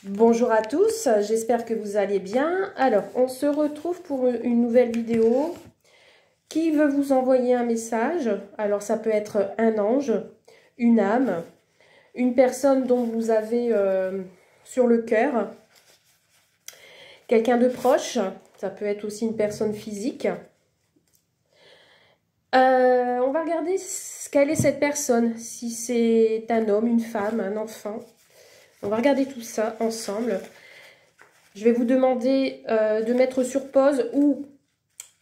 Bonjour à tous, j'espère que vous allez bien. Alors, on se retrouve pour une nouvelle vidéo. Qui veut vous envoyer un message? Alors, ça peut être un ange, une âme, une personne dont vous avez sur le cœur, quelqu'un de proche, ça peut être aussi une personne physique. On va regarder quelle est cette personne, si c'est un homme, une femme, un enfant. On va regarder tout ça ensemble. Je vais vous demander de mettre sur pause ou,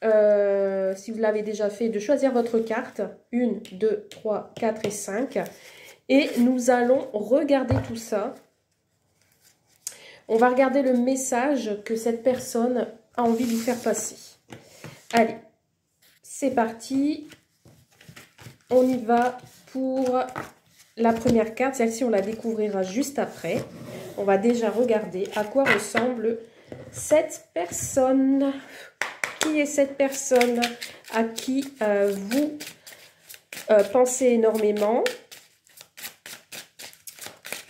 si vous l'avez déjà fait, de choisir votre carte. 1, 2, 3, 4 et 5. Et nous allons regarder tout ça. On va regarder le message que cette personne a envie de vous faire passer. Allez, c'est parti. On y va pour la première carte. Celle-ci, on la découvrira juste après. On va déjà regarder à quoi ressemble cette personne. Qui est cette personne à qui vous pensez énormément?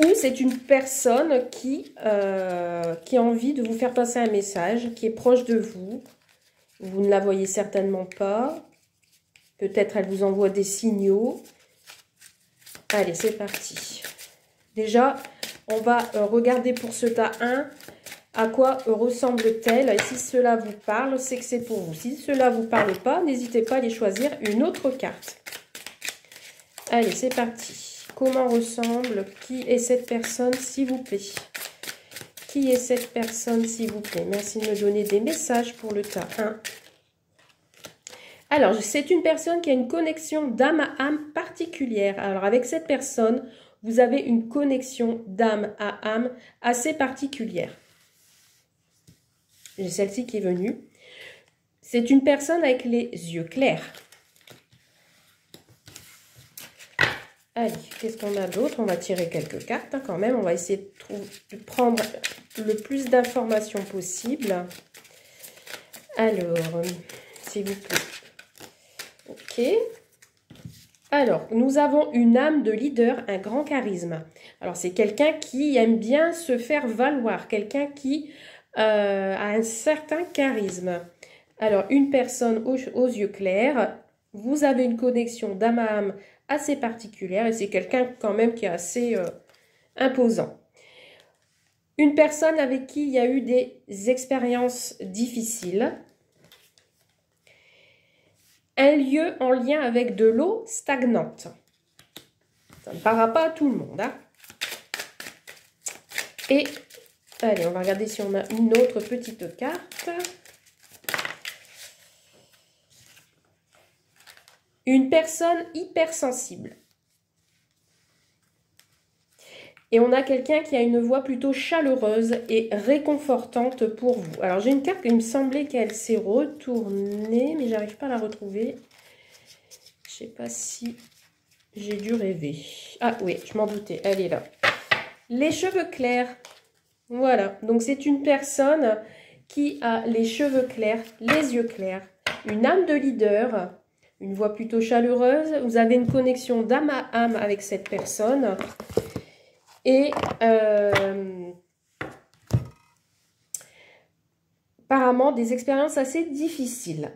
Ou c'est une personne qui a envie de vous faire passer un message, qui est proche de vous. Vous ne la voyez certainement pas. Peut-être elle vous envoie des signaux. Allez, c'est parti. Déjà, on va regarder pour ce tas 1, à quoi ressemble-t-elle? Et si cela vous parle, c'est que c'est pour vous. Si cela ne vous parle pas, n'hésitez pas à aller choisir une autre carte. Allez, c'est parti. Comment ressemble? Qui est cette personne, s'il vous plaît? Qui est cette personne, s'il vous plaît? Merci de me donner des messages pour le tas 1. Alors, c'est une personne qui a une connexion d'âme à âme particulière. Alors, avec cette personne, vous avez une connexion d'âme à âme assez particulière. J'ai celle-ci qui est venue. C'est une personne avec les yeux clairs. Allez, qu'est-ce qu'on a d'autre? On va tirer quelques cartes quand même. On va essayer de prendre le plus d'informations possible. Alors, s'il vous plaît. Ok. Alors, nous avons une âme de leader, un grand charisme. Alors, c'est quelqu'un qui aime bien se faire valoir, quelqu'un qui a un certain charisme. Alors, une personne aux yeux clairs, vous avez une connexion d'âme à âme assez particulière et c'est quelqu'un quand même qui est assez imposant. Une personne avec qui il y a eu des expériences difficiles. Un lieu en lien avec de l'eau stagnante. Ça ne parlera pas à tout le monde. Hein. Et, allez, on va regarder si on a une autre petite carte. Une personne hypersensible. Et on a quelqu'un qui a une voix plutôt chaleureuse et réconfortante pour vous. Alors, j'ai une carte qui me semblait qu'elle s'est retournée, mais j'arrive pas à la retrouver. Je sais pas si j'ai dû rêver. Ah oui, je m'en doutais, elle est là. Les cheveux clairs. Voilà, donc c'est une personne qui a les cheveux clairs, les yeux clairs, une âme de leader, une voix plutôt chaleureuse. Vous avez une connexion d'âme à âme avec cette personne. Et apparemment des expériences assez difficiles.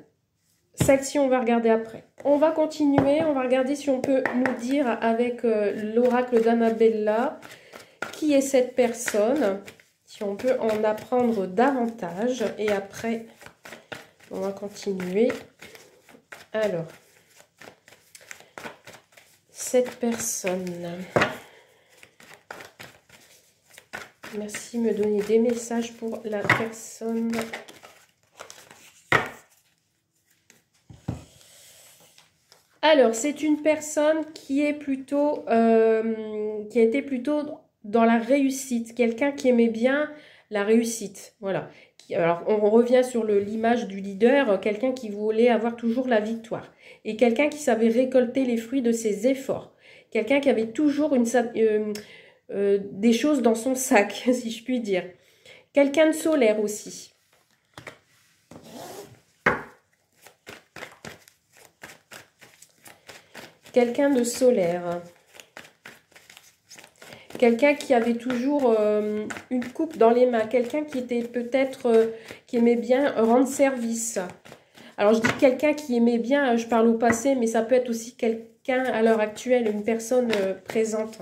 Celle-ci, on va regarder après. On va continuer, on va regarder si on peut nous dire avec l'oracle d'Annabella qui est cette personne, si on peut en apprendre davantage. Et après, on va continuer. Alors, cette personne... Merci de me donner des messages pour la personne. Alors, c'est une personne qui est plutôt, qui a été plutôt dans la réussite. Quelqu'un qui aimait bien la réussite. Voilà. Alors, on revient sur l'image du leader. Quelqu'un qui voulait avoir toujours la victoire. Et quelqu'un qui savait récolter les fruits de ses efforts. Quelqu'un qui avait toujours des choses dans son sac, si je puis dire. Quelqu'un de solaire aussi. Quelqu'un de solaire. Quelqu'un qui avait toujours une coupe dans les mains. Quelqu'un qui était peut-être, qui aimait bien rendre service. Alors, je dis quelqu'un qui aimait bien, je parle au passé, mais ça peut être aussi quelqu'un à l'heure actuelle, une personne présente.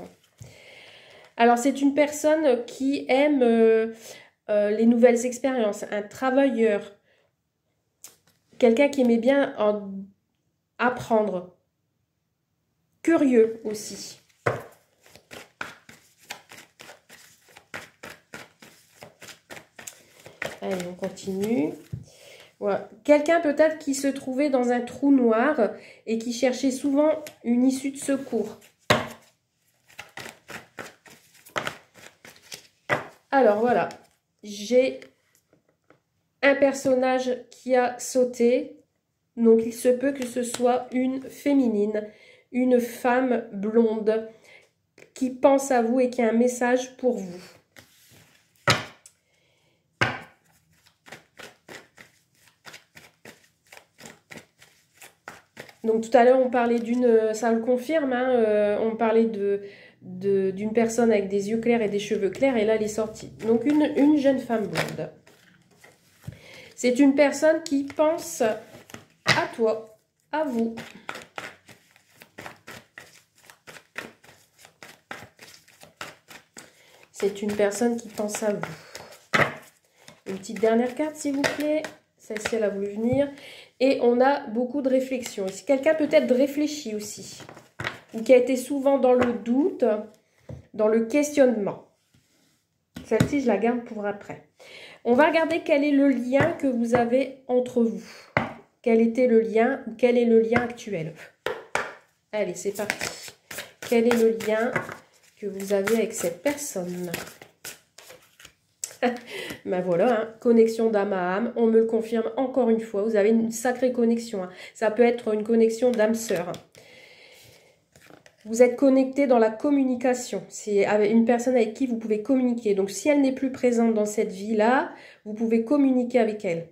Alors, c'est une personne qui aime les nouvelles expériences, un travailleur. Quelqu'un qui aimait bien apprendre. Curieux aussi. Allez, on continue. Voilà. Quelqu'un peut-être qui se trouvait dans un trou noir et qui cherchait souvent une issue de secours. Alors voilà, j'ai un personnage qui a sauté. Donc il se peut que ce soit une féminine, une femme blonde qui pense à vous et qui a un message pour vous. Donc tout à l'heure, on parlait d'une, ça le confirme, hein, on parlait d'une personne avec des yeux clairs et des cheveux clairs, et là, elle est sortie. Donc une jeune femme blonde. C'est une personne qui pense à toi, à vous. C'est une personne qui pense à vous. Une petite dernière carte, s'il vous plaît. Celle-ci, elle a voulu venir. Et on a beaucoup de réflexion. Si quelqu'un peut-être réfléchit aussi, ou qui a été souvent dans le doute, dans le questionnement. Celle-ci, je la garde pour après. On va regarder quel est le lien que vous avez entre vous. Quel était le lien, ou quel est le lien actuel. Allez, c'est parti. Quel est le lien que vous avez avec cette personne? Ben voilà, hein, connexion d'âme à âme, on me le confirme encore une fois, vous avez une sacrée connexion, hein. Ça peut être une connexion d'âme-sœur. Vous êtes connecté dans la communication, c'est une personne avec qui vous pouvez communiquer. Donc si elle n'est plus présente dans cette vie-là, vous pouvez communiquer avec elle.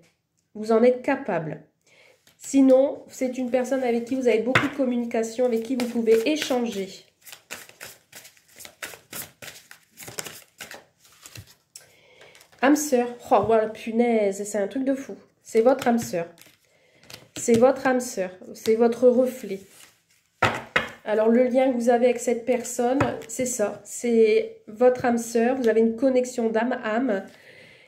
Vous en êtes capable. Sinon, c'est une personne avec qui vous avez beaucoup de communication, avec qui vous pouvez échanger. Âme sœur, oh voilà, punaise, c'est un truc de fou. C'est votre âme sœur. C'est votre âme sœur, c'est votre reflet. Alors le lien que vous avez avec cette personne, c'est ça. C'est votre âme sœur, vous avez une connexion d'âme-âme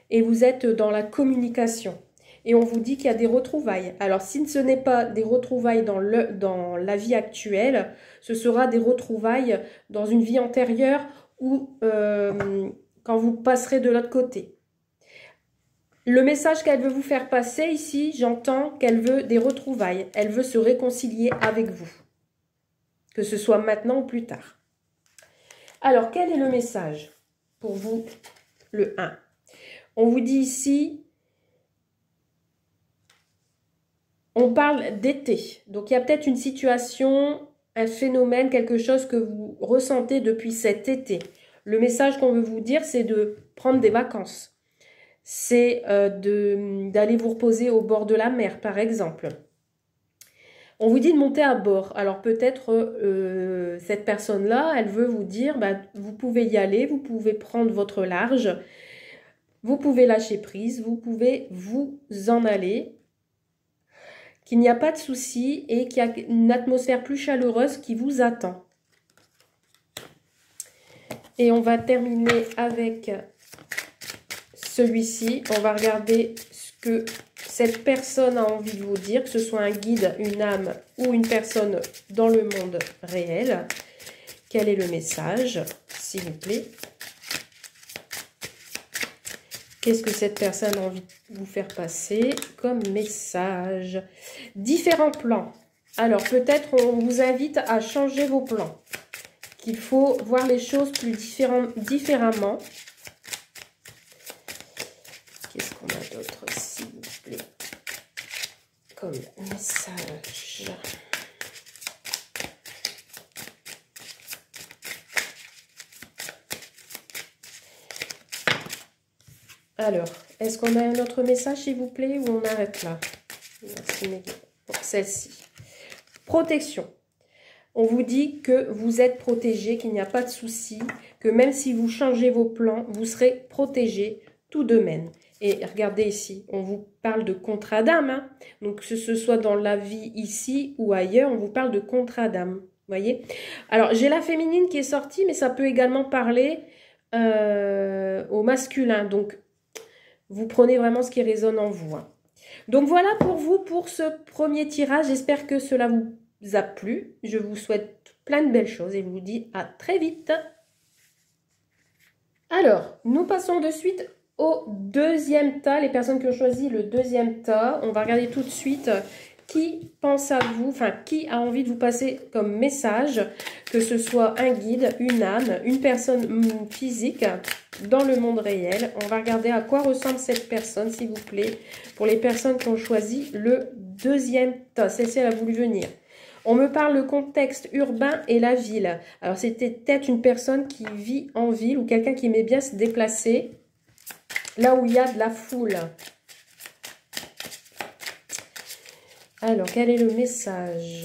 et vous êtes dans la communication. Et on vous dit qu'il y a des retrouvailles. Alors si ce n'est pas des retrouvailles dans la vie actuelle, ce sera des retrouvailles dans une vie antérieure ou quand vous passerez de l'autre côté. Le message qu'elle veut vous faire passer ici, j'entends qu'elle veut des retrouvailles. Elle veut se réconcilier avec vous. Que ce soit maintenant ou plus tard. Alors, quel est le message pour vous, le 1? On vous dit ici, on parle d'été. Donc, il y a peut-être une situation, un phénomène, quelque chose que vous ressentez depuis cet été. Le message qu'on veut vous dire, c'est de prendre des vacances. C'est d'aller vous reposer au bord de la mer, par exemple. On vous dit de monter à bord. Alors peut-être cette personne-là, elle veut vous dire, bah, vous pouvez y aller, vous pouvez prendre votre large, vous pouvez lâcher prise, vous pouvez vous en aller, qu'il n'y a pas de souci et qu'il y a une atmosphère plus chaleureuse qui vous attend. Et on va terminer avec celui-ci. On va regarder ce que cette personne a envie de vous dire, que ce soit un guide, une âme ou une personne dans le monde réel. Quel est le message, s'il vous plaît? Qu'est-ce que cette personne a envie de vous faire passer comme message? Différents plans. Alors, peut-être on vous invite à changer vos plans. Qu'il faut voir les choses plus différemment. Qu'est-ce qu'on a d'autre, s'il vous plaît, comme message? Alors, est-ce qu'on a un autre message, s'il vous plaît, ou on arrête là? Merci, pour celle-ci. Protection. On vous dit que vous êtes protégé, qu'il n'y a pas de souci, que même si vous changez vos plans, vous serez protégé tout de même. Et regardez ici, on vous parle de contrat d'âme. Hein. Donc, que ce soit dans la vie ici ou ailleurs, on vous parle de contrat d'âme. Voyez? Alors, j'ai la féminine qui est sortie, mais ça peut également parler au masculin. Donc, vous prenez vraiment ce qui résonne en vous. Hein. Donc, voilà pour vous, pour ce premier tirage. J'espère que cela vous a plu. Je vous souhaite plein de belles choses et je vous dis à très vite. Alors, nous passons de suite au deuxième tas, les personnes qui ont choisi le deuxième tas. On va regarder tout de suite qui pense à vous, enfin qui a envie de vous passer comme message, que ce soit un guide, une âme, une personne physique dans le monde réel. On va regarder à quoi ressemble cette personne, s'il vous plaît, pour les personnes qui ont choisi le deuxième tas. Celle-ci, elle a voulu venir. On me parle le contexte urbain et la ville. Alors, c'était peut-être une personne qui vit en ville ou quelqu'un qui aimait bien se déplacer là où il y a de la foule. Alors, quel est le message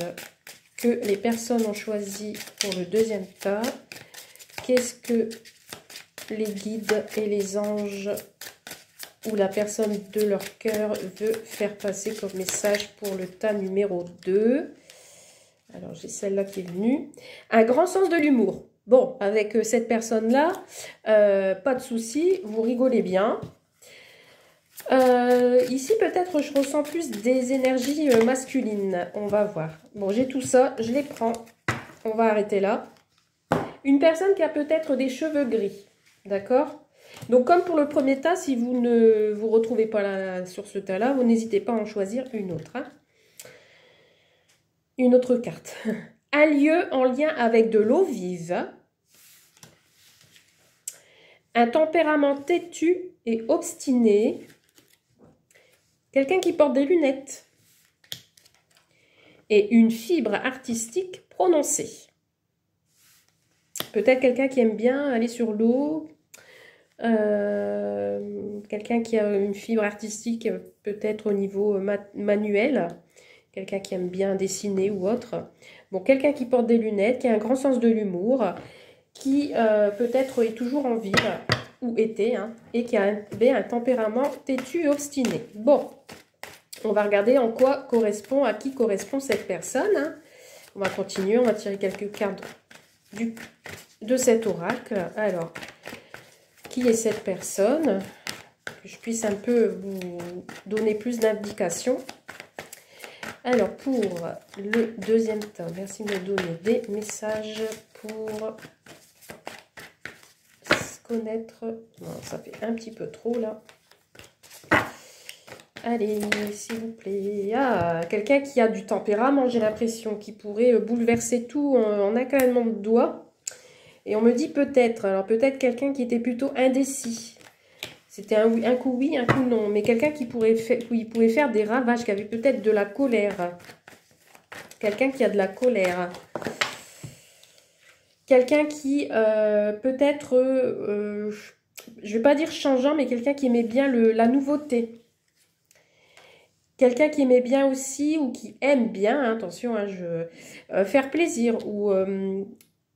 que les personnes ont choisi pour le deuxième tas? Qu'est-ce que les guides et les anges ou la personne de leur cœur veut faire passer comme message pour le tas numéro 2? Alors, j'ai celle-là qui est venue. Un grand sens de l'humour. Bon, avec cette personne-là, pas de souci, vous rigolez bien. Ici, peut-être, je ressens plus des énergies masculines. On va voir. Bon, j'ai tout ça, je les prends. On va arrêter là. Une personne qui a peut-être des cheveux gris. D'accord? Donc, comme pour le premier tas, si vous ne vous retrouvez pas là, sur ce tas-là, vous n'hésitez pas à en choisir une autre. Hein. Une autre carte. Un lieu en lien avec de l'eau vive. Un tempérament têtu et obstiné. Quelqu'un qui porte des lunettes. Et une fibre artistique prononcée. Peut-être quelqu'un qui aime bien aller sur l'eau. Quelqu'un qui a une fibre artistique peut-être au niveau manuel. Quelqu'un qui aime bien dessiner ou autre. Bon, quelqu'un qui porte des lunettes, qui a un grand sens de l'humour, qui peut-être est toujours en ville, ou était, hein, et qui a un tempérament têtu et obstiné. Bon, on va regarder en quoi correspond, à qui correspond cette personne. Hein. On va continuer, on va tirer quelques cartes de cet oracle. Alors, qui est cette personne? Que je puisse un peu vous donner plus d'indications. Alors, pour le deuxième temps, merci de me donner des messages pour se connaître. Non, ça fait un petit peu trop, là. Allez, s'il vous plaît. Ah, quelqu'un qui a du tempérament, j'ai l'impression, qui pourrait bouleverser tout en un claquement de doigts. Et on me dit peut-être, alors peut-être quelqu'un qui était plutôt indécis. C'était un coup oui, un coup non. Mais quelqu'un qui pouvait faire des ravages, qui avait peut-être de la colère. Quelqu'un qui a de la colère. Quelqu'un qui peut-être, je ne vais pas dire changeant, mais quelqu'un qui aimait bien la nouveauté. Quelqu'un qui aimait bien aussi, ou qui aime bien, hein, attention, hein, faire plaisir, ou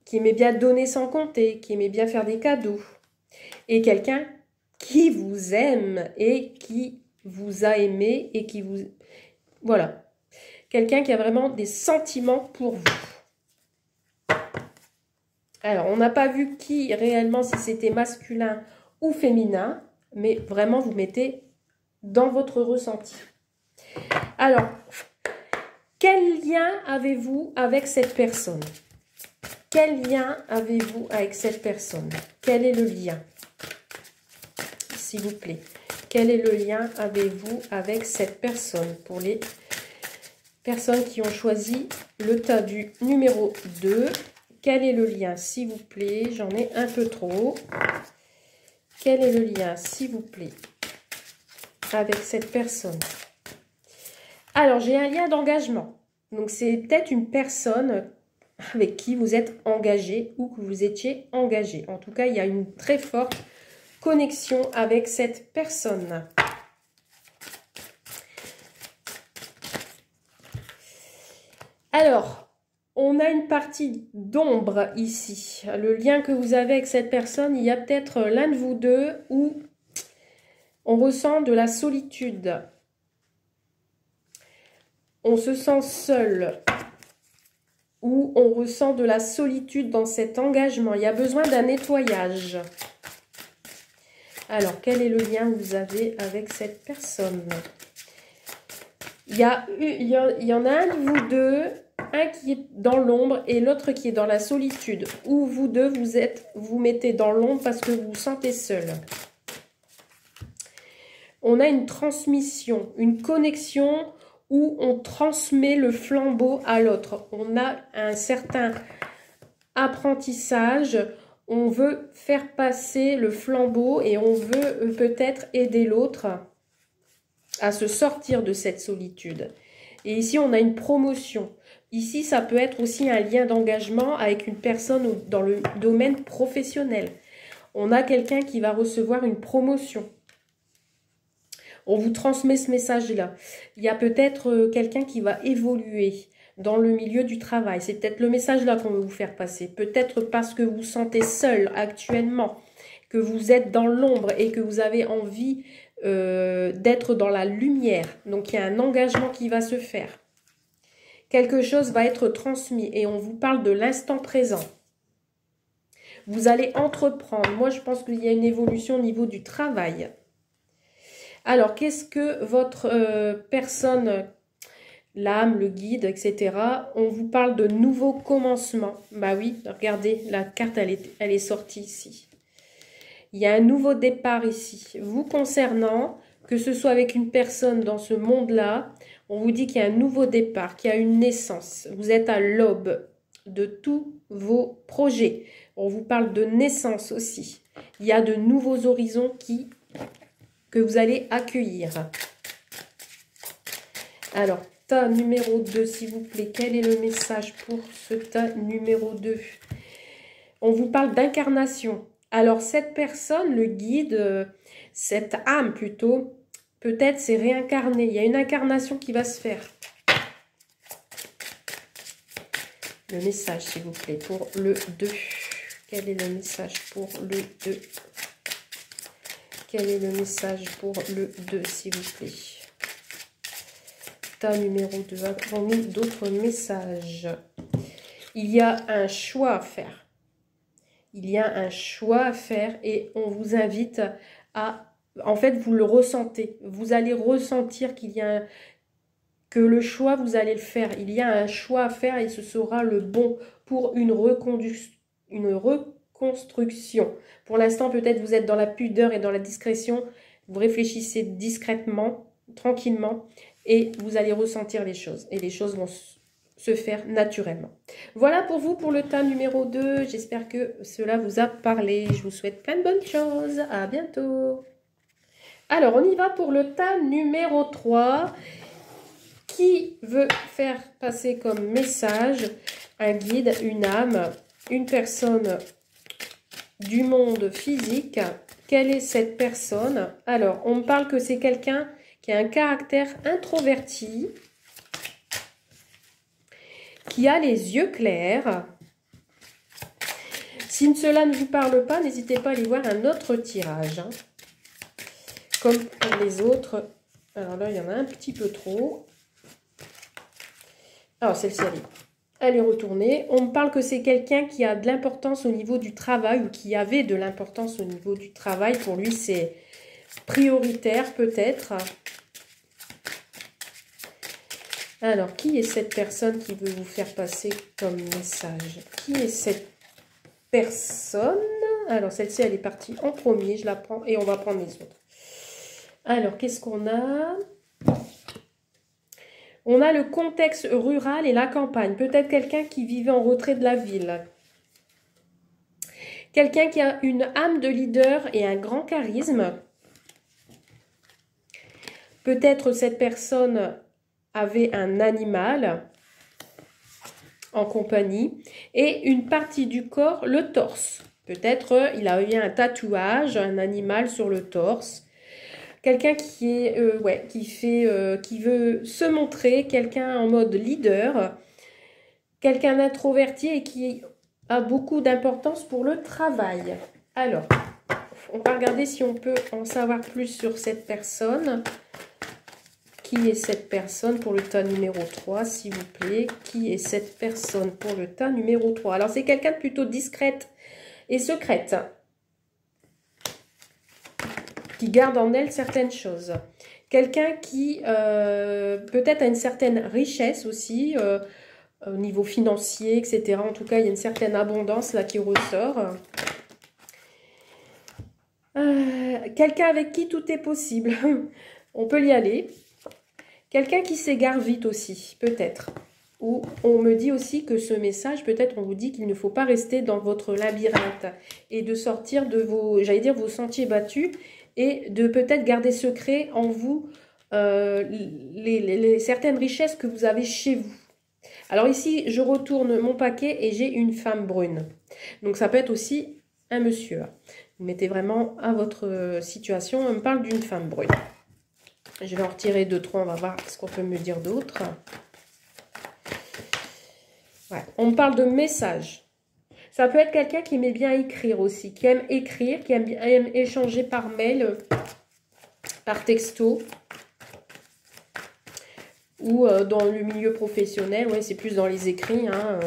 qui aimait bien donner sans compter, qui aimait bien faire des cadeaux. Et quelqu'un qui vous aime et qui vous a aimé et qui vous... Voilà. Quelqu'un qui a vraiment des sentiments pour vous. Alors, on n'a pas vu qui réellement, si c'était masculin ou féminin, mais vraiment, vous mettez dans votre ressenti. Alors, quel lien avez-vous avec cette personne? Quel lien avez-vous avec cette personne? Quel est le lien? S'il vous plaît. Quel est le lien avez-vous avec cette personne? Pour les personnes qui ont choisi le tas du numéro 2, quel est le lien, s'il vous plaît? J'en ai un peu trop. Quel est le lien, s'il vous plaît, avec cette personne? Alors, j'ai un lien d'engagement. Donc, c'est peut-être une personne avec qui vous êtes engagé ou que vous étiez engagé. En tout cas, il y a une très forte connexion avec cette personne. Alors, on a une partie d'ombre ici. Le lien que vous avez avec cette personne, il y a peut-être l'un de vous deux où on ressent de la solitude. On se sent seul. Ou on ressent de la solitude dans cet engagement. Il y a besoin d'un nettoyage. Alors, quel est le lien que vous avez avec cette personne? Il y en a un de vous deux, un qui est dans l'ombre et l'autre qui est dans la solitude. Ou vous deux, vous mettez dans l'ombre parce que vous vous sentez seul. On a une transmission, une connexion où on transmet le flambeau à l'autre. On a un certain apprentissage, on veut faire passer le flambeau et on veut peut-être aider l'autre à se sortir de cette solitude. Et ici, on a une promotion. Ici, ça peut être aussi un lien d'engagement avec une personne dans le domaine professionnel. On a quelqu'un qui va recevoir une promotion. On vous transmet ce message-là. Il y a peut-être quelqu'un qui va évoluer dans le milieu du travail. C'est peut-être le message-là qu'on veut vous faire passer. Peut-être parce que vous vous sentez seul actuellement, que vous êtes dans l'ombre et que vous avez envie d'être dans la lumière. Donc, il y a un engagement qui va se faire. Quelque chose va être transmis et on vous parle de l'instant présent. Vous allez entreprendre. Moi, je pense qu'il y a une évolution au niveau du travail. Alors, qu'est-ce que votre personne, l'âme, le guide, etc., on vous parle de nouveaux commencements. Bah oui, regardez, la carte, elle est sortie ici. Il y a un nouveau départ ici. Vous concernant, que ce soit avec une personne dans ce monde-là, on vous dit qu'il y a un nouveau départ, qu'il y a une naissance. Vous êtes à l'aube de tous vos projets. On vous parle de naissance aussi. Il y a de nouveaux horizons que vous allez accueillir. Alors, tas numéro 2, s'il vous plaît. Quel est le message pour ce tas numéro 2? On vous parle d'incarnation. Alors, cette personne, le guide, cette âme plutôt, peut-être c'est réincarné. Il y a une incarnation qui va se faire. Le message, s'il vous plaît, pour le 2. Quel est le message pour le 2? Quel est le message pour le 2, s'il vous plaît? Tas numéro 2. Avons-nous d'autres messages? Il y a un choix à faire. Il y a un choix à faire et on vous invite à... En fait, vous le ressentez. Vous allez ressentir qu'il y a que le choix, vous allez le faire. Il y a un choix à faire et ce sera le bon pour une reconstruction. Pour l'instant, peut-être vous êtes dans la pudeur et dans la discrétion. Vous réfléchissez discrètement, tranquillement, et vous allez ressentir les choses. Et les choses vont se faire naturellement. Voilà pour vous pour le tas numéro 2. J'espère que cela vous a parlé. Je vous souhaite plein de bonnes choses. À bientôt. Alors, on y va pour le tas numéro 3. Qui veut faire passer comme message un guide, une âme, une personne du monde physique? Quelle est cette personne? Alors, on me parle que c'est quelqu'un qui a un caractère introverti, qui a les yeux clairs. Si cela ne vous parle pas, n'hésitez pas à aller voir un autre tirage. Hein. Comme pour les autres. Alors là, il y en a un petit peu trop. Alors, celle-ci, elle est retournée. On me parle que c'est quelqu'un qui a de l'importance au niveau du travail ou qui avait de l'importance au niveau du travail. Pour lui, c'est prioritaire peut-être. Alors, qui est cette personne qui veut vous faire passer comme message? Qui est cette personne? Alors, celle-ci, elle est partie en premier. Je la prends et on va prendre les autres. Alors, qu'est-ce qu'on a? On a le contexte rural et la campagne. Peut-être quelqu'un qui vivait en retrait de la ville. Quelqu'un qui a une âme de leader et un grand charisme. Peut-être cette personne avait un animal en compagnie. Et une partie du corps, le torse. Peut-être il a eu un tatouage, un animal sur le torse. Quelqu'un qui est qui veut se montrer, quelqu'un en mode leader, quelqu'un d'introverti et qui a beaucoup d'importance pour le travail. Alors, on va regarder si on peut en savoir plus sur cette personne. Qui est cette personne pour le tas numéro 3, s'il vous plaît? Qui est cette personne pour le tas numéro 3? Alors, c'est quelqu'un de plutôt discrète et secrète, qui garde en elle certaines choses. Quelqu'un qui peut-être a une certaine richesse aussi, au niveau financier, etc. En tout cas, il y a une certaine abondance là qui ressort. Quelqu'un avec qui tout est possible. On peut y aller. Quelqu'un qui s'égare vite aussi, peut-être. Ou on me dit aussi que ce message, peut-être on vous dit qu'il ne faut pas rester dans votre labyrinthe et de sortir de vos, j'allais dire, vos sentiers battus et de peut-être garder secret en vous certaines richesses que vous avez chez vous. Alors ici, je retourne mon paquet et j'ai une femme brune. Donc ça peut être aussi un monsieur. Vous mettez vraiment à votre situation. On me parle d'une femme brune. Je vais en retirer 2, 3, on va voir ce qu'on peut me dire d'autre. Ouais. On me parle de messages. Ça peut être quelqu'un qui aime bien écrire aussi, qui aime écrire, qui aime échanger par mail, par texto, ou dans le milieu professionnel. Ouais, c'est plus dans les écrits. Hein,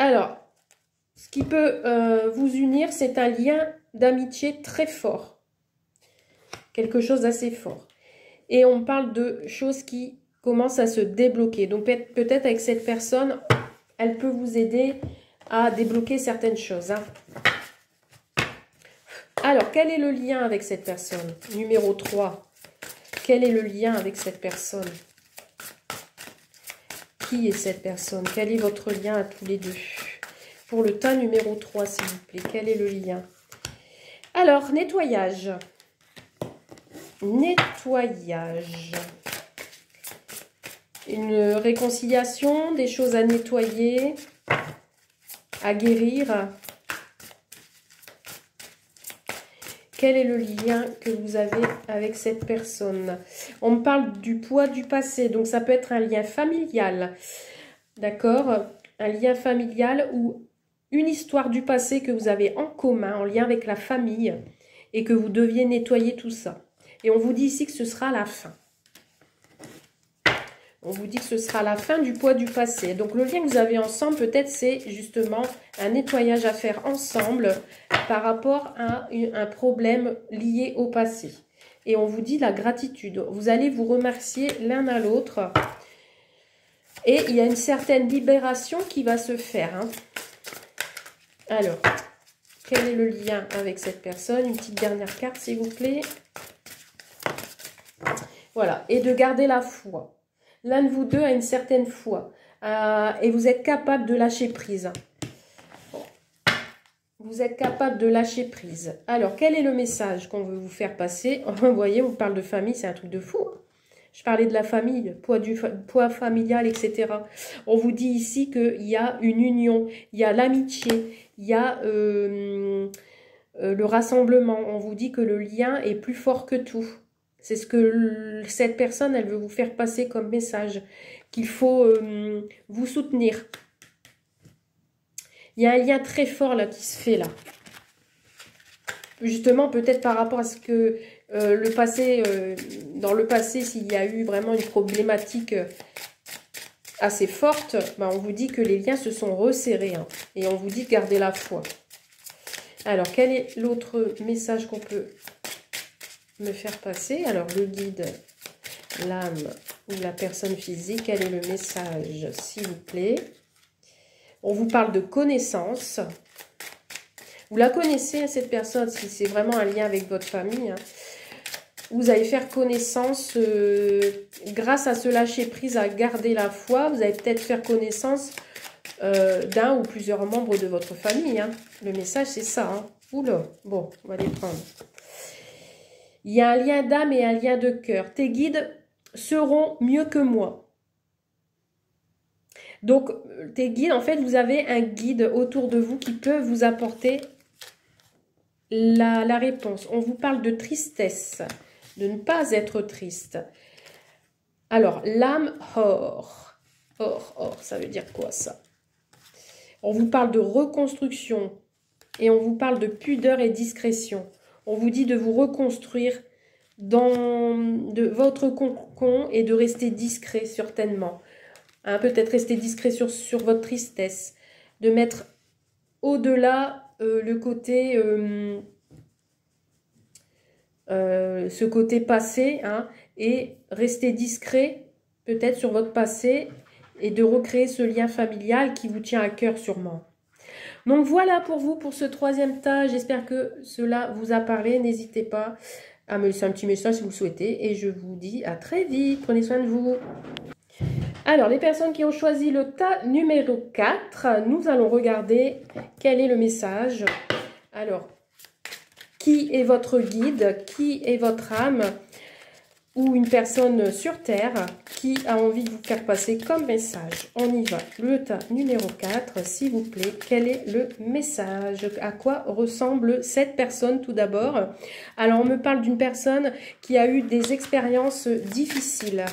Alors, ce qui peut vous unir, c'est un lien d'amitié très fort. Quelque chose d'assez fort. Et on parle de choses qui commencent à se débloquer. Donc peut-être avec cette personne, elle peut vous aider à débloquer certaines choses. Hein. Alors, quel est le lien avec cette personne? Numéro 3. Quel est le lien avec cette personne? Qui est cette personne? Quel est votre lien à tous les deux? Pour le tas numéro 3, s'il vous plaît, quel est le lien? Alors, nettoyage. Nettoyage. Une réconciliation, des choses à nettoyer, à guérir. Quel est le lien que vous avez avec cette personne? On me parle du poids du passé, donc ça peut être un lien familial. D'accord? Un lien familial ou une histoire du passé que vous avez en commun, en lien avec la famille, et que vous deviez nettoyer tout ça. Et on vous dit ici que ce sera la fin. On vous dit que ce sera la fin du poids du passé. Donc le lien que vous avez ensemble, peut-être c'est justement un nettoyage à faire ensemble par rapport à un problème lié au passé. Et on vous dit la gratitude. Vous allez vous remercier l'un à l'autre. Et il y a une certaine libération qui va se faire. Hein. Alors, quel est le lien avec cette personne? Une petite dernière carte, s'il vous plaît. Voilà, et de garder la foi. L'un de vous deux a une certaine foi. Et vous êtes capable de lâcher prise. Vous êtes capable de lâcher prise. Alors, quel est le message qu'on veut vous faire passer? Vous voyez, on parle de famille, c'est un truc de fou. Hein. Je parlais de la famille, poids familial, etc. On vous dit ici qu'il y a une union, il y a l'amitié, il y a le rassemblement. On vous dit que le lien est plus fort que tout. C'est ce que cette personne, elle veut vous faire passer comme message. Qu'il faut vous soutenir. Il y a un lien très fort là qui se fait là. Justement, peut-être par rapport à ce que le passé, dans le passé, s'il y a eu vraiment une problématique assez forte, ben on vous dit que les liens se sont resserrés. Hein, et on vous dit de garder la foi. Alors, quel est l'autre message qu'on peut me faire passer? Alors, le guide, l'âme ou la personne physique, quel est le message, s'il vous plaît? On vous parle de connaissance. Vous la connaissez, cette personne, si c'est vraiment un lien avec votre famille. Hein. Vous allez faire connaissance grâce à ce lâcher-prise, à garder la foi. Vous allez peut-être faire connaissance d'un ou plusieurs membres de votre famille. Hein. Le message, c'est ça. Hein. Oula, bon, on va les prendre. Il y a un lien d'âme et un lien de cœur. Tes guides seront mieux que moi. Donc, tes guides, en fait, vous avez un guide autour de vous qui peut vous apporter la réponse. On vous parle de tristesse, de ne pas être triste. Alors, l'âme or. Or, ça veut dire quoi ça? On vous parle de reconstruction et on vous parle de pudeur et discrétion. On vous dit de vous reconstruire dans votre cocon et de rester discret certainement. Hein, peut-être rester discret sur votre tristesse. De mettre au-delà le côté, ce côté passé, hein, et rester discret peut-être sur votre passé et de recréer ce lien familial qui vous tient à cœur sûrement. Donc voilà pour vous, pour ce troisième tas. J'espère que cela vous a parlé. N'hésitez pas à me laisser un petit message si vous le souhaitez. Et je vous dis à très vite. Prenez soin de vous. Alors, les personnes qui ont choisi le tas numéro 4, nous allons regarder quel est le message. Alors, qui est votre guide? Qui est votre âme? Ou une personne sur Terre qui a envie de vous faire passer comme message. On y va. Le tas numéro 4, s'il vous plaît. Quel est le message? À quoi ressemble cette personne tout d'abord? Alors, on me parle d'une personne qui a eu des expériences difficiles.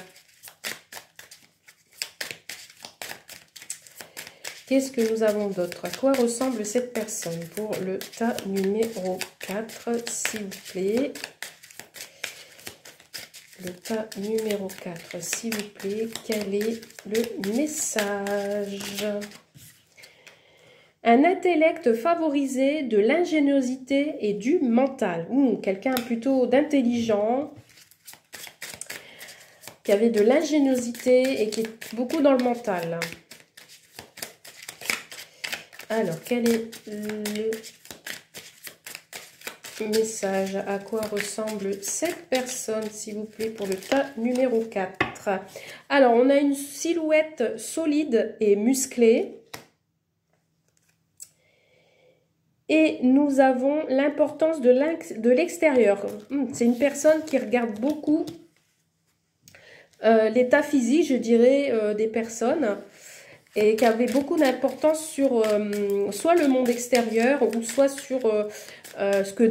Qu'est-ce que nous avons d'autre? À quoi ressemble cette personne pour le tas numéro 4, s'il vous plaît? Le tas numéro 4, s'il vous plaît, quel est le message? Un intellect favorisé, de l'ingéniosité et du mental. Quelqu'un plutôt d'intelligent, qui avait de l'ingéniosité et qui est beaucoup dans le mental. Alors, quel est le message? À quoi ressemble cette personne, s'il vous plaît, pour le tas numéro 4? Alors, on a une silhouette solide et musclée. Et nous avons l'importance de l'extérieur. C'est une personne qui regarde beaucoup l'état physique, je dirais, des personnes. Et qui avait beaucoup d'importance sur soit le monde extérieur ou soit sur ce que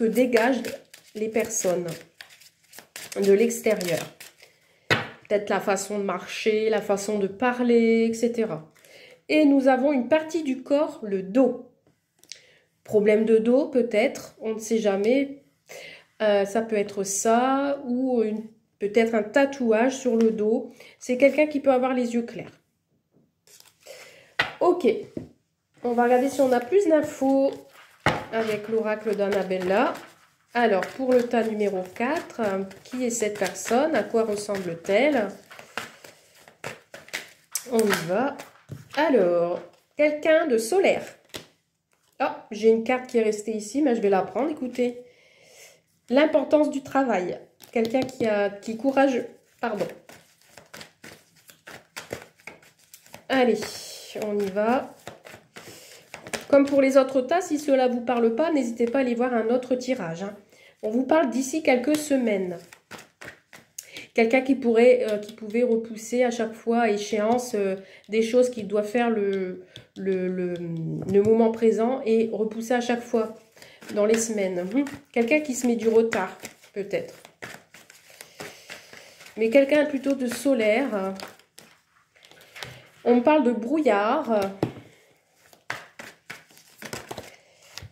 dégagent les personnes de l'extérieur. Peut-être la façon de marcher, la façon de parler, etc. Et nous avons une partie du corps, le dos. Problème de dos peut-être, on ne sait jamais. Ça peut être ça ou peut-être un tatouage sur le dos. C'est quelqu'un qui peut avoir les yeux clairs. Ok. On va regarder si on a plus d'infos avec l'oracle d'Annabella. Alors, pour le tas numéro 4, qui est cette personne? À quoi ressemble-t-elle? On y va. Alors, quelqu'un de solaire. Ah, j'ai une carte qui est restée ici, mais je vais la prendre. Écoutez. L'importance du travail. Quelqu'un qui est courageux. Pardon. Allez, on y va. Comme pour les autres tas, si cela ne vous parle pas, n'hésitez pas à aller voir un autre tirage. Hein. On vous parle d'ici quelques semaines. Quelqu'un qui pouvait repousser à chaque fois à échéance des choses qu'il doit faire le moment présent et repousser à chaque fois dans les semaines. Quelqu'un qui se met du retard, peut-être. Mais quelqu'un plutôt de solaire. On me parle de brouillard.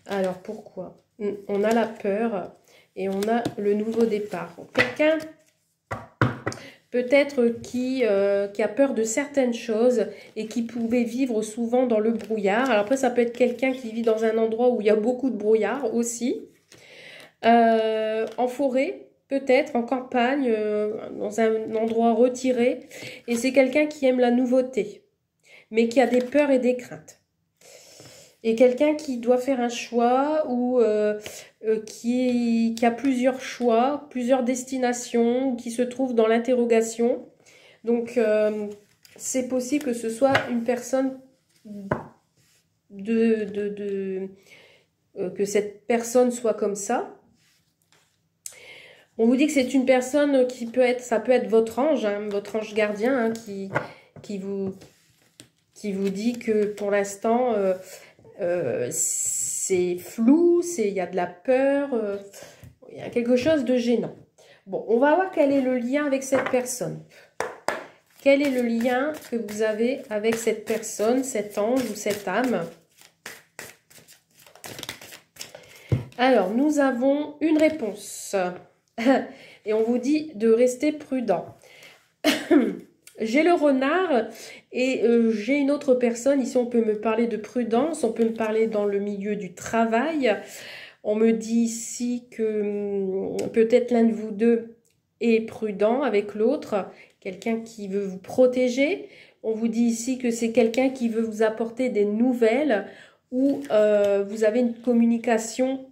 Alors, pourquoi? On a la peur et on a le nouveau départ. Quelqu'un peut-être qui a peur de certaines choses et qui pouvait vivre souvent dans le brouillard. Alors après, ça peut être quelqu'un qui vit dans un endroit où il y a beaucoup de brouillard aussi. En forêt, peut-être, en campagne, dans un endroit retiré. Et c'est quelqu'un qui aime la nouveauté, mais qui a des peurs et des craintes. Et quelqu'un qui doit faire un choix ou qui a plusieurs choix, plusieurs destinations, qui se trouve dans l'interrogation. Donc, c'est possible que ce soit une personne que cette personne soit comme ça. On vous dit que c'est une personne qui peut être, ça peut être votre ange gardien, hein, qui vous dit que pour l'instant, c'est flou, il y a de la peur, il y a quelque chose de gênant. Bon, on va voir quel est le lien avec cette personne. Quel est le lien que vous avez avec cette personne, cet ange ou cette âme? Alors, nous avons une réponse. Et on vous dit de rester prudent. J'ai le renard et j'ai une autre personne. Ici, on peut me parler de prudence. On peut me parler dans le milieu du travail. On me dit ici que peut-être l'un de vous deux est prudent avec l'autre. Quelqu'un qui veut vous protéger. On vous dit ici que c'est quelqu'un qui veut vous apporter des nouvelles ou vous avez une communication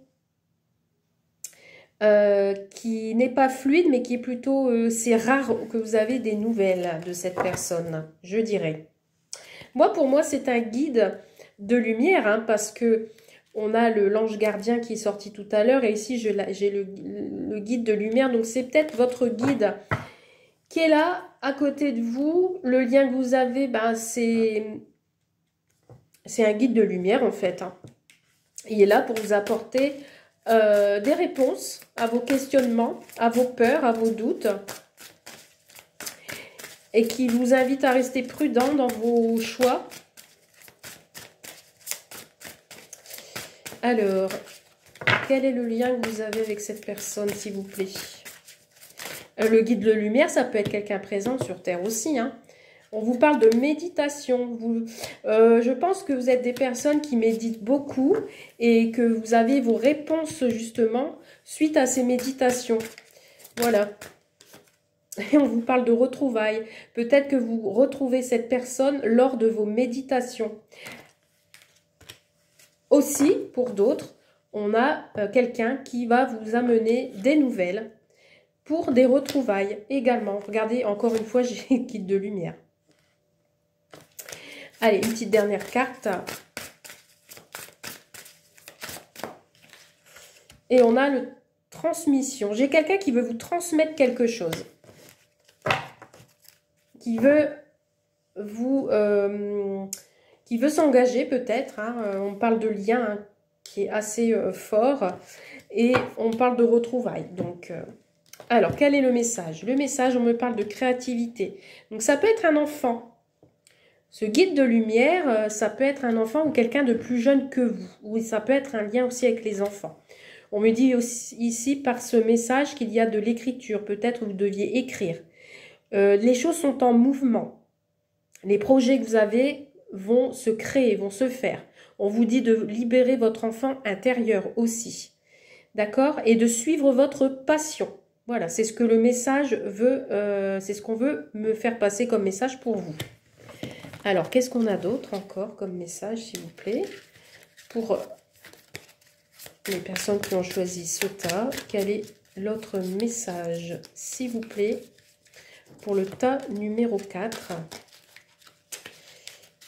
qui n'est pas fluide, mais qui est plutôt, c'est rare que vous avez des nouvelles de cette personne, je dirais. Pour moi, c'est un guide de lumière, hein, parce que on a l'ange gardien qui est sorti tout à l'heure, et ici, j'ai le guide de lumière, donc c'est peut-être votre guide qui est là, à côté de vous. Le lien que vous avez, ben, c'est un guide de lumière, en fait. Hein. Il est là pour vous apporter des réponses à vos questionnements, à vos peurs, à vos doutes, et qui vous invite à rester prudent dans vos choix. Alors, quel est le lien que vous avez avec cette personne, s'il vous plaît? Le guide de lumière, ça peut être quelqu'un présent sur Terre aussi, hein. On vous parle de méditation. Je pense que vous êtes des personnes qui méditent beaucoup et que vous avez vos réponses justement suite à ces méditations. Voilà. Et on vous parle de retrouvailles. Peut-être que vous retrouvez cette personne lors de vos méditations. Aussi, pour d'autres, on a quelqu'un qui va vous amener des nouvelles pour des retrouvailles également. Regardez, encore une fois, j'ai le guide de lumière. Allez, une petite dernière carte. Et on a le transmission. J'ai quelqu'un qui veut vous transmettre quelque chose. Qui veut vous... qui veut s'engager peut-être. Hein. On parle de lien hein, qui est assez fort. Et on parle de retrouvailles. Donc, alors, quel est le message? Le message, on me parle de créativité. Donc, ça peut être un enfant. Ce guide de lumière, ça peut être un enfant ou quelqu'un de plus jeune que vous. Ou ça peut être un lien aussi avec les enfants. On me dit aussi, ici par ce message qu'il y a de l'écriture. Peut-être vous deviez écrire. Les choses sont en mouvement. Les projets que vous avez vont se créer, vont se faire. On vous dit de libérer votre enfant intérieur aussi. D'accord? Et de suivre votre passion. Voilà, c'est ce que le message veut, c'est ce qu'on veut me faire passer comme message pour vous. Alors, qu'est-ce qu'on a d'autre encore comme message, s'il vous plaît? Pour les personnes qui ont choisi ce tas, quel est l'autre message, s'il vous plaît, pour le tas numéro 4?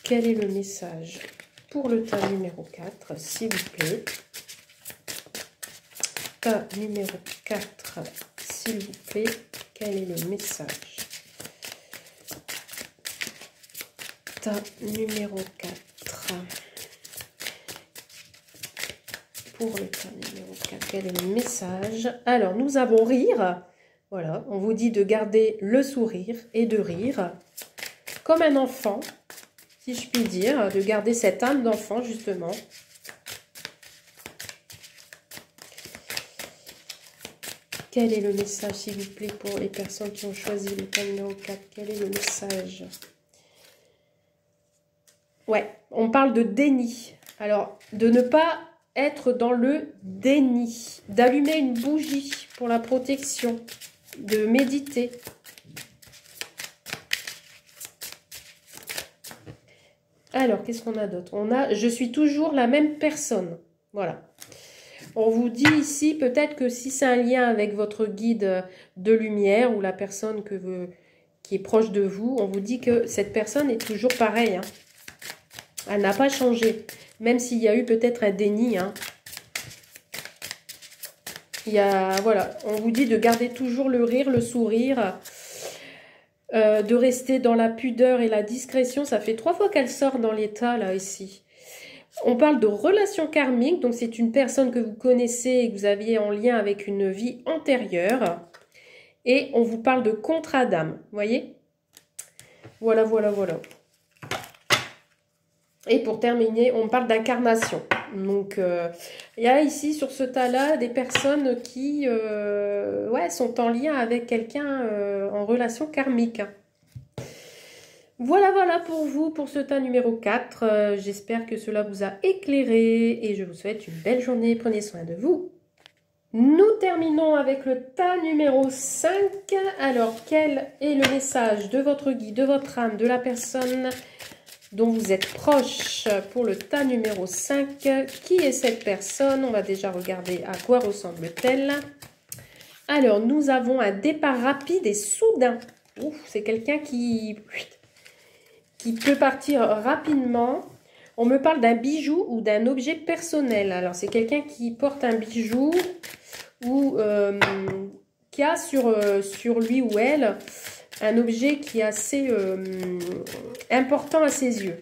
Quel est le message pour le tas numéro 4, s'il vous plaît? Tas numéro 4, s'il vous plaît, quel est le message? Tas numéro 4. Pour le tas numéro 4, quel est le message? Alors, nous avons rire. Voilà, on vous dit de garder le sourire et de rire. Comme un enfant, si je puis dire, de garder cette âme d'enfant, justement. Quel est le message, s'il vous plaît, pour les personnes qui ont choisi le tas numéro 4? Quel est le message? Ouais, on parle de déni. Alors, de ne pas être dans le déni. D'allumer une bougie pour la protection. De méditer. Alors, qu'est-ce qu'on a d'autre? On a « Je suis toujours la même personne ». Voilà. On vous dit ici, peut-être que si c'est un lien avec votre guide de lumière ou la personne qui est proche de vous, on vous dit que cette personne est toujours pareille. Hein. Elle n'a pas changé, même s'il y a eu peut-être un déni. Hein. Voilà, on vous dit de garder toujours le rire, le sourire, de rester dans la pudeur et la discrétion. Ça fait 3 fois qu'elle sort dans l'état, là, ici. On parle de relation karmique, donc c'est une personne que vous connaissez et que vous aviez en lien avec une vie antérieure. Et on vous parle de contrat d'âme, vous voyez? Voilà, voilà, voilà. Et pour terminer, on parle d'incarnation. Donc, il y a ici, sur ce tas-là, des personnes qui ouais, sont en lien avec quelqu'un en relation karmique. Voilà, voilà pour vous, pour ce tas numéro 4. J'espère que cela vous a éclairé et je vous souhaite une belle journée. Prenez soin de vous. Nous terminons avec le tas numéro 5. Alors, quel est le message de votre guide, de votre âme, de la personne dont vous êtes proche pour le tas numéro 5? Qui est cette personne? On va déjà regarder à quoi ressemble-t-elle. Alors, nous avons un départ rapide et soudain. C'est quelqu'un qui peut partir rapidement. On me parle d'un bijou ou d'un objet personnel. Alors, c'est quelqu'un qui porte un bijou ou qui a sur lui ou elle un objet qui est assez important à ses yeux.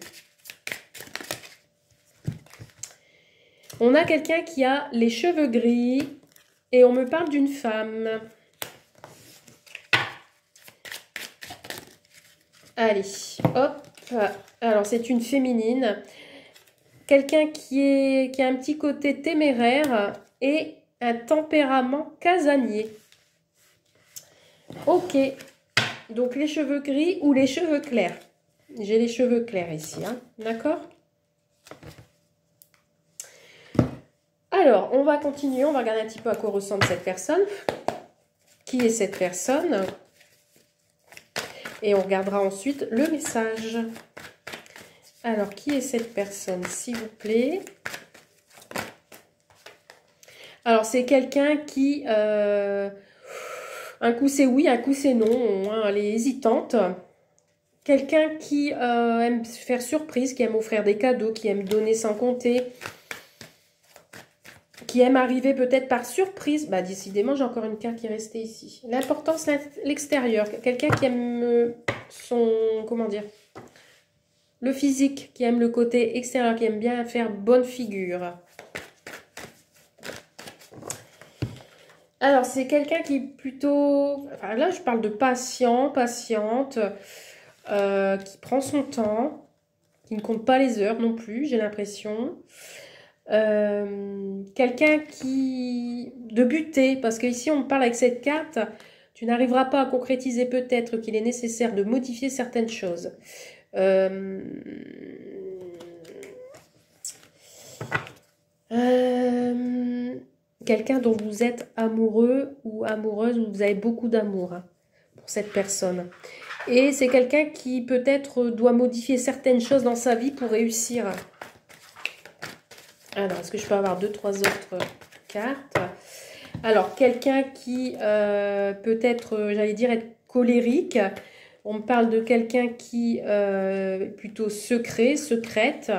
On a quelqu'un qui a les cheveux gris et on me parle d'une femme. Allez, hop. Alors, c'est une féminine. Quelqu'un qui a un petit côté téméraire et un tempérament casanier. Ok. Donc, les cheveux gris ou les cheveux clairs. J'ai les cheveux clairs ici, hein. D'accord? Alors, on va continuer. On va regarder un petit peu à quoi ressemble cette personne. Qui est cette personne? Et on regardera ensuite le message. Alors, qui est cette personne, s'il vous plaît? Alors, c'est quelqu'un qui... un coup, c'est oui, un coup, c'est non. Hein, elle est hésitante. Quelqu'un qui aime faire surprise, qui aime offrir des cadeaux, qui aime donner sans compter. Qui aime arriver peut-être par surprise. Bah, décidément, j'ai encore une carte qui est restée ici. L'importance, l'extérieur. Quelqu'un qui aime comment dire, le physique, qui aime le côté extérieur, qui aime bien faire bonne figure. Alors, c'est quelqu'un qui est plutôt... Enfin, là, je parle de patient, patiente, qui prend son temps, qui ne compte pas les heures non plus, j'ai l'impression. Quelqu'un qui... de buter, parce qu'ici, on parle avec cette carte, tu n'arriveras pas à concrétiser peut-être qu'il est nécessaire de modifier certaines choses. Quelqu'un dont vous êtes amoureux ou amoureuse, ou vous avez beaucoup d'amour pour cette personne. Et c'est quelqu'un qui peut-être doit modifier certaines choses dans sa vie pour réussir. Alors, est-ce que je peux avoir 2-3 autres cartes? Alors, quelqu'un qui peut-être, j'allais dire, être colérique. On me parle de quelqu'un qui est plutôt secrète.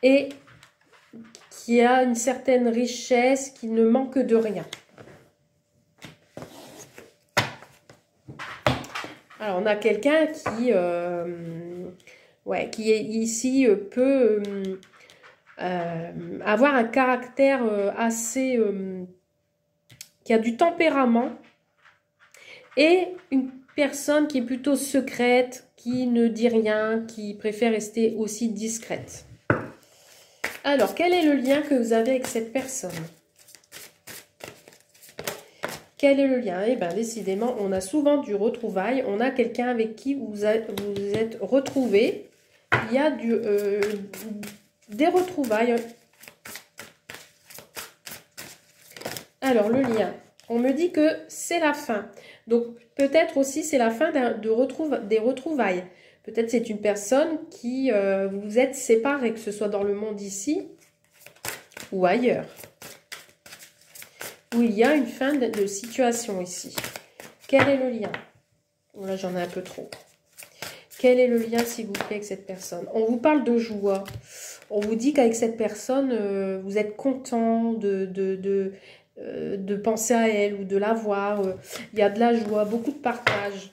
Et qui a une certaine richesse, qui ne manque de rien. Alors, on a quelqu'un qui, qui est ici peut avoir un caractère assez... qui a du tempérament. Et une personne qui est plutôt secrète, qui ne dit rien, qui préfère rester aussi discrète. Alors, quel est le lien que vous avez avec cette personne? Quel est le lien? Eh bien, décidément, on a souvent du retrouvail. On a quelqu'un avec qui vous êtes retrouvés. Il y a des retrouvailles. Alors, le lien. On me dit que c'est la fin. Donc, peut-être aussi c'est la fin des retrouvailles. Peut-être c'est une personne qui vous êtes séparés, que ce soit dans le monde ici ou ailleurs. Où il y a une fin de situation ici. Quel est le lien? Là, j'en ai un peu trop. Quel est le lien, s'il vous plaît, avec cette personne? On vous parle de joie. On vous dit qu'avec cette personne, vous êtes content de penser à elle ou de la voir. Il y a de la joie, beaucoup de partage.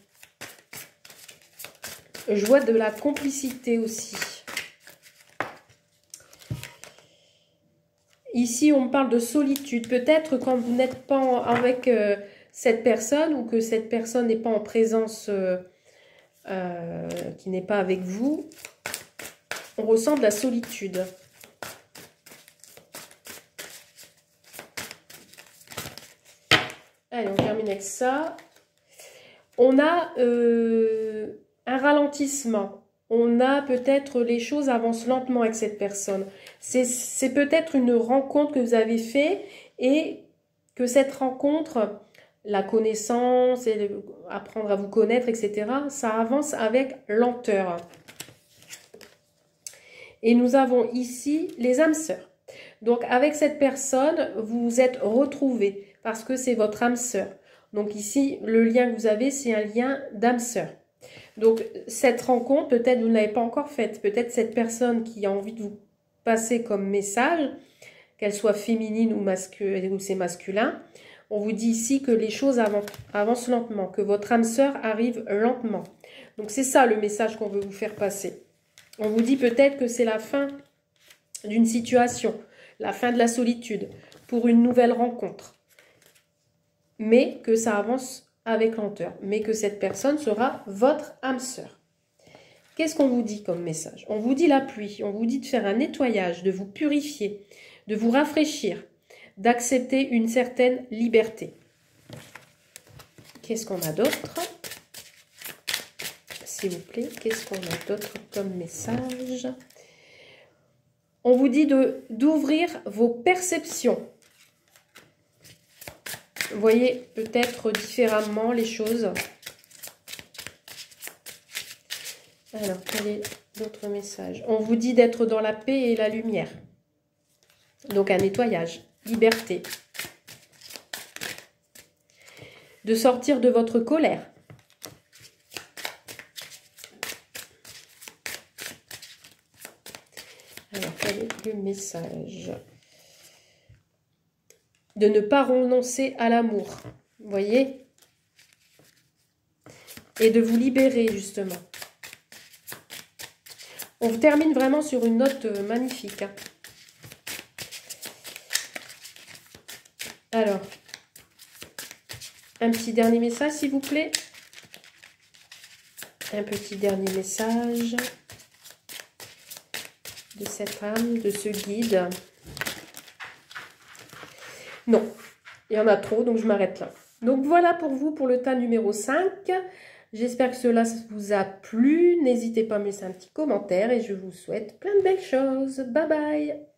Joie de la complicité aussi. Ici, on me parle de solitude. Peut-être quand vous n'êtes pas avec cette personne ou que cette personne n'est pas en présence, qui n'est pas avec vous, on ressent de la solitude. Allez, on termine avec ça. On a un ralentissement. On a peut-être les choses avancent lentement avec cette personne. C'est peut-être une rencontre que vous avez faite et que cette rencontre, la connaissance, et apprendre à vous connaître, etc., ça avance avec lenteur. Et nous avons ici les âmes sœurs. Donc avec cette personne, vous vous êtes retrouvés parce que c'est votre âme sœur. Donc ici, le lien que vous avez, c'est un lien d'âme sœur. Donc, cette rencontre, peut-être vous ne l'avez pas encore faite. Peut-être cette personne qui a envie de vous passer comme message, qu'elle soit féminine ou c'est masculin, on vous dit ici que les choses avancent lentement, que votre âme sœur arrive lentement. Donc, c'est ça le message qu'on veut vous faire passer. On vous dit peut-être que c'est la fin d'une situation, la fin de la solitude, pour une nouvelle rencontre. Mais que ça avance avec lenteur, mais que cette personne sera votre âme sœur. Qu'est-ce qu'on vous dit comme message? On vous dit la pluie, on vous dit de faire un nettoyage, de vous purifier, de vous rafraîchir, d'accepter une certaine liberté. Qu'est-ce qu'on a d'autre? S'il vous plaît, qu'est-ce qu'on a d'autre comme message? On vous dit d'ouvrir vos perceptions. Voyez peut-être différemment les choses. Alors, quel est l'autre message? On vous dit d'être dans la paix et la lumière. Donc, un nettoyage, liberté. De sortir de votre colère. Alors, quel est le message? De ne pas renoncer à l'amour, vous voyez? Et de vous libérer, justement. On termine vraiment sur une note magnifique. Hein. Alors, un petit dernier message, s'il vous plaît. Un petit dernier message de cette âme, de ce guide. Non, il y en a trop, donc je m'arrête là. Donc voilà pour vous, pour le tas numéro 5. J'espère que cela vous a plu. N'hésitez pas à me laisser un petit commentaire et je vous souhaite plein de belles choses. Bye bye!